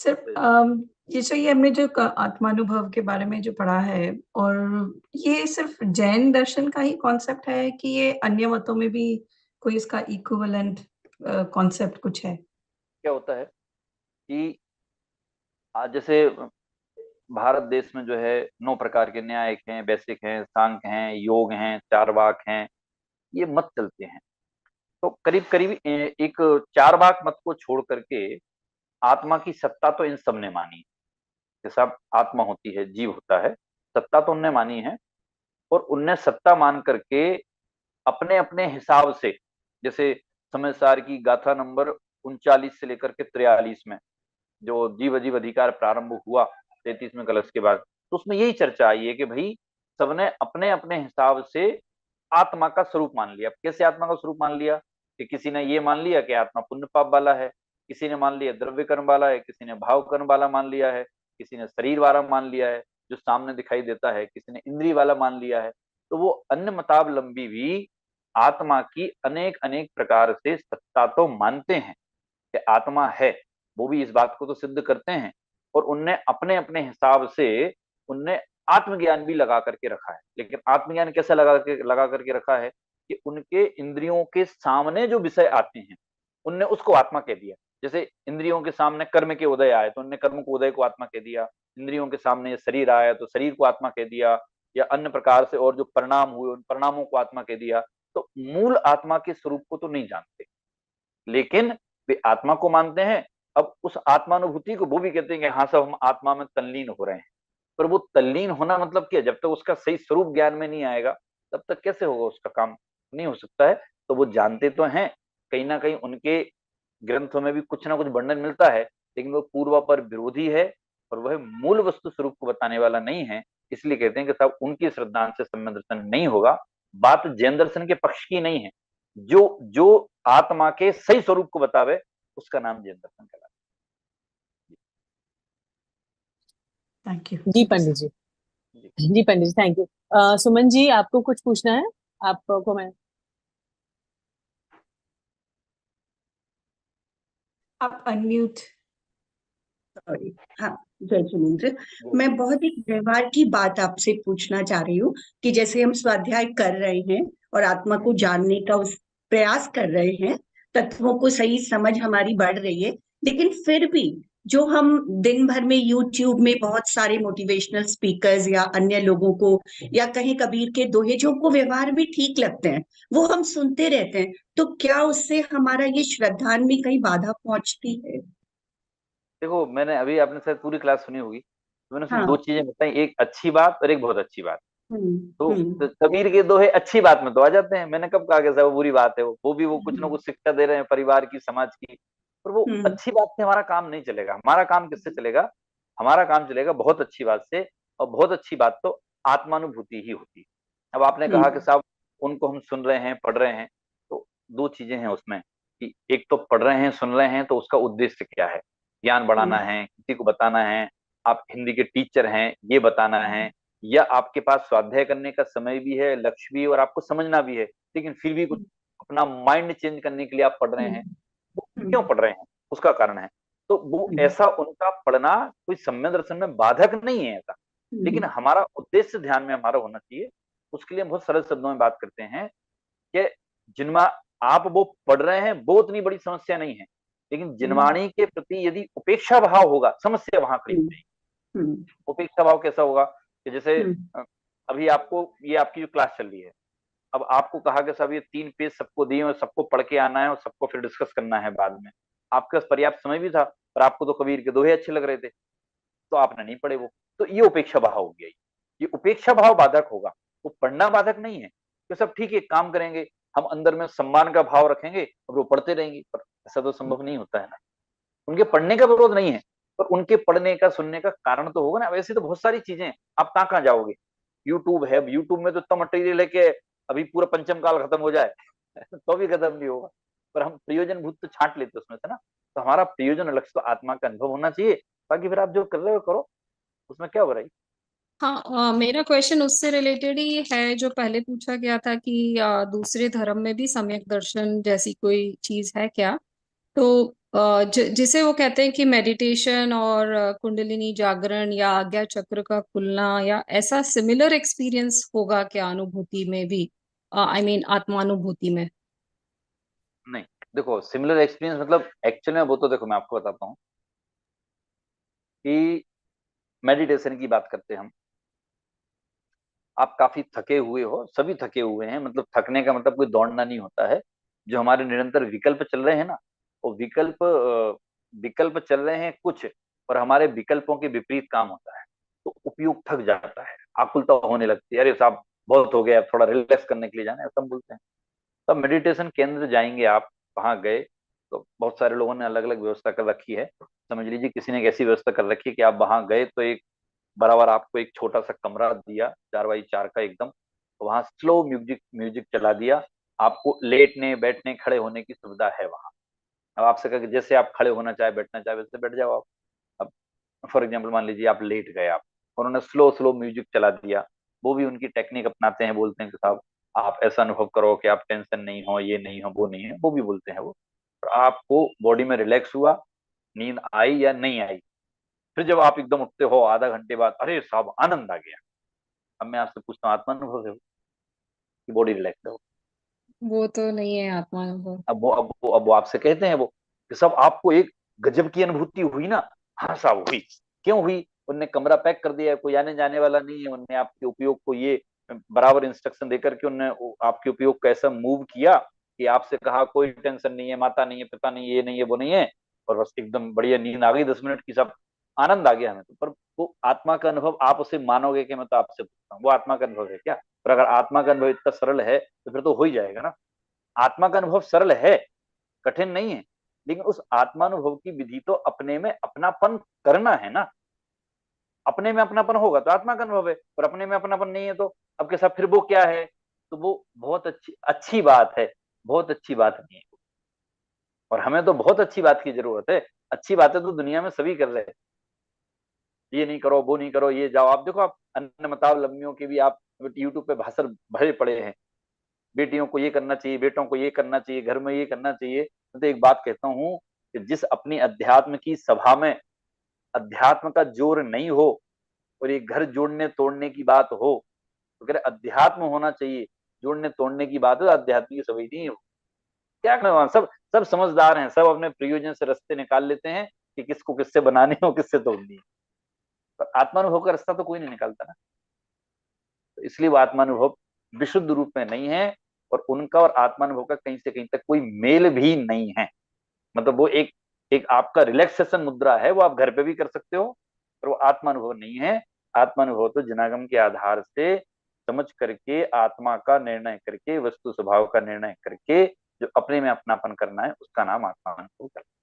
सिर्फ ये जो ये हमने जो आत्मानुभव के बारे में जो पढ़ा है, और ये सिर्फ जैन दर्शन का ही कॉन्सेप्ट है कि ये अन्य मतों में भी कोई इसका इक्विवेलेंट कॉन्सेप्ट कुछ है? क्या होता है कि आज जैसे भारत देश में जो है 9 प्रकार के न्यायिक हैं, वैशिक हैं, सांख्य हैं, योग हैं, चारवाक हैं, ये मत चलते हैं। तो करीब करीब एक चारवाक मत को छोड़ करके आत्मा की सत्ता तो इन सब ने मानी है। जैसा आत्मा होती है, जीव होता है, सत्ता तो उनने मानी है। और उनने सत्ता मान करके अपने अपने हिसाब से, जैसे समय सार की गाथा नंबर 39 से लेकर के 43 में जो जीव अजीव अधिकार प्रारंभ हुआ 33वें कलश के बाद, तो उसमें यही चर्चा आई है कि भाई सबने अपने अपने हिसाब से आत्मा का स्वरूप मान लिया। कैसे आत्मा का स्वरूप मान लिया? कि किसी ने ये मान लिया कि आत्मा पुण्य पाप वाला है, किसी ने मान लिया द्रव्य कर्म वाला है, किसी ने भाव कर्म वाला मान लिया है, किसी ने शरीर वाला मान लिया है जो सामने दिखाई देता है, किसी ने इंद्रिय वाला मान लिया है। तो वो अन्य मतावलंबी भी आत्मा की अनेक अनेक प्रकार से सत्ता तो मानते हैं कि आत्मा है, वो भी इस बात को तो सिद्ध करते हैं। और उनने अपने अपने हिसाब से उनने आत्मज्ञान भी लगा करके रखा है। लेकिन आत्मज्ञान कैसे लगा करके रखा है कि उनके इंद्रियों के सामने जो विषय आते हैं उनने उसको आत्मा कह दिया। जैसे इंद्रियों के सामने कर्म के उदय आए तो उनने कर्म को उदय को आत्मा कह दिया, इंद्रियों के सामने शरीर आया तो शरीर को आत्मा कह दिया, या अन्य प्रकार से और जो परिणाम हुए उन परिणामों को आत्मा कह दिया। तो मूल आत्मा के स्वरूप को तो नहीं जानते, लेकिन वे आत्मा को मानते हैं। अब उस आत्मानुभूति को वो भी कहते हैं कि हाँ सब हम आत्मा में तल्लीन हो रहे हैं। पर वो तल्लीन होना मतलब क्या? जब तक उसका सही स्वरूप ज्ञान में नहीं आएगा तब तक कैसे होगा? उसका काम नहीं हो सकता है। तो वो जानते तो हैं, कहीं ना कहीं उनके ग्रंथों में भी कुछ ना कुछ वर्णन मिलता है, लेकिन वो पूर्वापर विरोधी है और वह मूल वस्तु स्वरूप को बताने वाला नहीं है। इसलिए कहते हैं कि साहब उनकी श्रद्धांत से सम्यक दर्शन नहीं होगा। बात जैन दर्शन के पक्ष की नहीं है। जो जो आत्मा के सही स्वरूप को बतावे उसका नाम जैन दर्शन कहलाता थैंक यू। जी पंडित जी। है। जी। जी पंडित जी, थैंक यू। सुमन जी, आपको कुछ पूछना है? आपको मैं आप अनम्यूट। सॉरी। हाँ, जय जिनेन्द्र। मैं बहुत एक व्यवहार की बात आपसे पूछना चाह रही हूँ कि जैसे हम स्वाध्याय कर रहे हैं और आत्मा को जानने का उस प्रयास कर रहे हैं, तत्वों को सही समझ हमारी बढ़ रही है, लेकिन फिर भी जो हम दिन भर में यूट्यूब में बहुत सारे मोटिवेशनल स्पीकर्स या अन्य लोगों को या कहीं कबीर के दोहे जो हमको व्यवहार भी ठीक लगते हैं वो हम सुनते रहते हैं, तो क्या उससे हमारा ये श्रद्धान में कहीं बाधा पहुंचती है? देखो, मैंने अभी आपने शायद पूरी क्लास सुनी होगी, तो मैंने उसमें हाँ। 2 चीजें बताई, एक अच्छी बात और एक बहुत अच्छी बात। तो हम्म। कबीर के दोहे अच्छी बात में तो आ जाते हैं। मैंने कब कहा कि साहब वो बुरी बात है? वो भी वो कुछ ना हम्म। कुछ शिक्षा दे रहे हैं परिवार की, समाज की। पर वो हम्म। अच्छी बात से हमारा काम नहीं चलेगा। हमारा काम किससे चलेगा? हमारा काम चलेगा बहुत अच्छी बात से। और बहुत अच्छी बात तो आत्मानुभूति ही होती है। अब आपने कहा कि साहब उनको हम सुन रहे हैं, पढ़ रहे हैं, तो 2 चीजें हैं उसमें कि एक तो पढ़ रहे हैं, सुन रहे हैं, तो उसका उद्देश्य क्या है? ज्ञान बढ़ाना है, किसी को बताना है, आप हिंदी के टीचर हैं ये बताना है, या आपके पास स्वाध्याय करने का समय भी है, लक्ष्य भी है और आपको समझना भी है, लेकिन फिर भी कुछ अपना माइंड चेंज करने के लिए आप पढ़ रहे हैं। वो क्यों पढ़ रहे हैं? उसका कारण है। तो वो ऐसा उनका पढ़ना कोई सम्यक दर्शन में बाधक नहीं है ऐसा, लेकिन हमारा उद्देश्य ध्यान में हमारा होना चाहिए। उसके लिए हम बहुत सरल शब्दों में बात करते हैं कि जिनमें आप वो पढ़ रहे हैं वो उतनी बड़ी समस्या नहीं है, लेकिन जिनवाणी के प्रति यदि उपेक्षा भाव होगा समस्या वहां खड़ी हो जाएगी। उपेक्षा भाव कैसा होगा कि जैसे अभी आपको ये आपकी जो क्लास चल रही है, अब आपको कहा कि सब ये 3 पेज सबको दिए और सबको पढ़ के आना है और सबको फिर डिस्कस करना है बाद में। आपके पास पर्याप्त समय भी था, पर आपको तो कबीर के दोहे अच्छे लग रहे थे तो आपने नहीं पढ़े वो। तो ये उपेक्षा भाव हो गया। ये उपेक्षा भाव बाधक होगा, वो पढ़ना बाधक नहीं है। तो सब ठीक है, काम करेंगे, हम अंदर में सम्मान का भाव रखेंगे और वो पढ़ते रहेंगे, पर ऐसा तो संभव नहीं होता है ना। उनके पढ़ने का विरोध नहीं है, पर उनके पढ़ने का सुनने का कारण तो होगा ना। वैसे तो बहुत सारी चीजें हैं, आप कहाँ कहाँ जाओगे? यूट्यूब है, यूट्यूब में तो इतना मटेरियल है कि अभी पूरा पंचम काल खत्म हो जाए तो भी खत्म नहीं होगा। पर हम प्रयोजन भूत तो छांट लेते उसमें से ना। तो हमारा प्रयोजन और लक्ष्य तो आत्मा का अनुभव होना चाहिए। बाकी फिर आप जो कर रहे हो करो, उसमें क्या हो रहा है। हाँ, मेरा क्वेश्चन उससे रिलेटेड ही है जो पहले पूछा गया था कि दूसरे धर्म में भी सम्यक दर्शन जैसी कोई चीज है क्या? तो जिसे वो कहते हैं कि मेडिटेशन और कुंडलिनी जागरण या आज्ञा चक्र का खुलना या ऐसा सिमिलर एक्सपीरियंस होगा क्या अनुभूति में भी? आई मीन आत्मानुभूति में। नहीं, देखो सिमिलर एक्सपीरियंस मतलब एक्चुअली में वो तो देखो मैं आपको बताता हूँ कि मेडिटेशन की बात करते हैं हम। आप काफी थके हुए हो, सभी थके हुए हैं, मतलब थकने का मतलब कोई दौड़ना नहीं होता है। जो हमारे निरंतर विकल्प चल रहे हैं ना, वो विकल्प चल रहे हैं कुछ, और हमारे विकल्पों के विपरीत काम होता है। तो उपयोग थक जाता है, आकुलता होने लगती है, अरे साहब बहुत हो गया, अब थोड़ा रिलैक्स करने के लिए जाना है, ऐसा हम बोलते हैं। तब मेडिटेशन केंद्र जाएंगे आप, वहां गए तो बहुत सारे लोगों ने अलग अलग व्यवस्था कर रखी है। समझ लीजिए किसी ने एक ऐसी व्यवस्था कर रखी है कि आप वहां गए तो एक बराबर आपको एक छोटा सा कमरा दिया, 4x4 का एकदम, वहां स्लो म्यूजिक म्यूजिक चला दिया। आपको लेटने बैठने खड़े होने की सुविधा है वहां। अब आपसे कहा कि जैसे आप खड़े होना चाहे बैठना चाहे वैसे बैठ जाओ आप। अब फॉर एग्जाम्पल मान लीजिए आप लेट गए आप, और उन्होंने स्लो स्लो म्यूजिक चला दिया। वो भी उनकी टेक्निक अपनाते हैं, बोलते हैं कि साहब आप ऐसा अनुभव करो कि आप टेंशन नहीं हो, ये नहीं हो, वो नहीं है, वो भी बोलते हैं वो। और आपको बॉडी में रिलैक्स हुआ, नींद आई या नहीं आई, फिर जब आप एकदम उठते हो आधा घंटे बाद, अरे साहब आनंद आ गया। अब मैं आपसे पूछता हूँ आत्मा अनुभव है वो, कि बॉडी रिलैक्स है वो? वो तो नहीं है आत्मानुभव। अब वो आपसे कहते हैं वो कि सब आपको एक गजब की अनुभूति हुई ना। हाँ साहब हुई। क्यों हुई? उनने कमरा पैक कर दिया है, कोई आने जाने वाला नहीं है, उनने आपके उपयोग को ये बराबर इंस्ट्रक्शन देकर के उनने आपके उपयोग को ऐसा मूव किया कि आपसे कहा कोई टेंशन नहीं है, माता नहीं है, पिता नहीं है, ये नहीं है, वो नहीं है, और बस एकदम बढ़िया नींद आ गई 10 मिनट की, सब आनंद आ गया हमें तो। पर वो आत्मा का अनुभव आप उसे मानोगे कि मैं तो आपसे पूछता हूँ वो आत्मा का अनुभव है क्या? पर अगर आत्मा का अनुभव इतना सरल है तो फिर तो हो ही जाएगा ना। आत्मा का अनुभव सरल है, कठिन नहीं है, लेकिन उस आत्मानुभव की विधि तो अपने में अपनापन करना है ना। अपने में अपनापन होगा तो आत्मा का अनुभव है, पर अपने में अपनापन नहीं है तो अब के साथ फिर वो क्या है? तो वो बहुत अच्छी अच्छी बात है, बहुत अच्छी बात नहीं है। और हमें तो बहुत अच्छी बात की जरूरत है। अच्छी बातें तो दुनिया में सभी कर रहे हैं, ये नहीं करो, वो नहीं करो, ये जाओ। आप देखो, आप अन्य मतावलंबियों के भी आप यूट्यूब पे भाषण भरे पड़े हैं, बेटियों को ये करना चाहिए, बेटों को ये करना चाहिए, घर में ये करना चाहिए। तो एक बात कहता हूँ कि जिस अपनी अध्यात्म की सभा में अध्यात्म का जोर नहीं हो और ये घर जोड़ने तोड़ने की बात हो, तो कह रहे अध्यात्म होना चाहिए, जोड़ने तोड़ने की बात है, अध्यात्म की सभा नहीं है वो। क्या करना, सब सब समझदार हैं, सब अपने प्रयोजन से रास्ते निकाल लेते हैं कि किसको किससे बनानी हो, किससे तोड़नी है। पर आत्मानुभव का रास्ता तो कोई नहीं निकालता ना। तो इसलिए वो आत्मानुभव विशुद्ध रूप में नहीं है, और उनका और आत्मानुभव का कहीं से कहीं तक कोई मेल भी नहीं है। मतलब वो एक एक आपका रिलैक्सेशन मुद्रा है, वो आप घर पे भी कर सकते हो, पर वो आत्मानुभव नहीं है। आत्मानुभव तो जनागम के आधार से समझ करके, आत्मा का निर्णय करके, वस्तु स्वभाव का निर्णय करके, जो अपने में अपनापन करना है, उसका नाम आत्मानुभव करना है।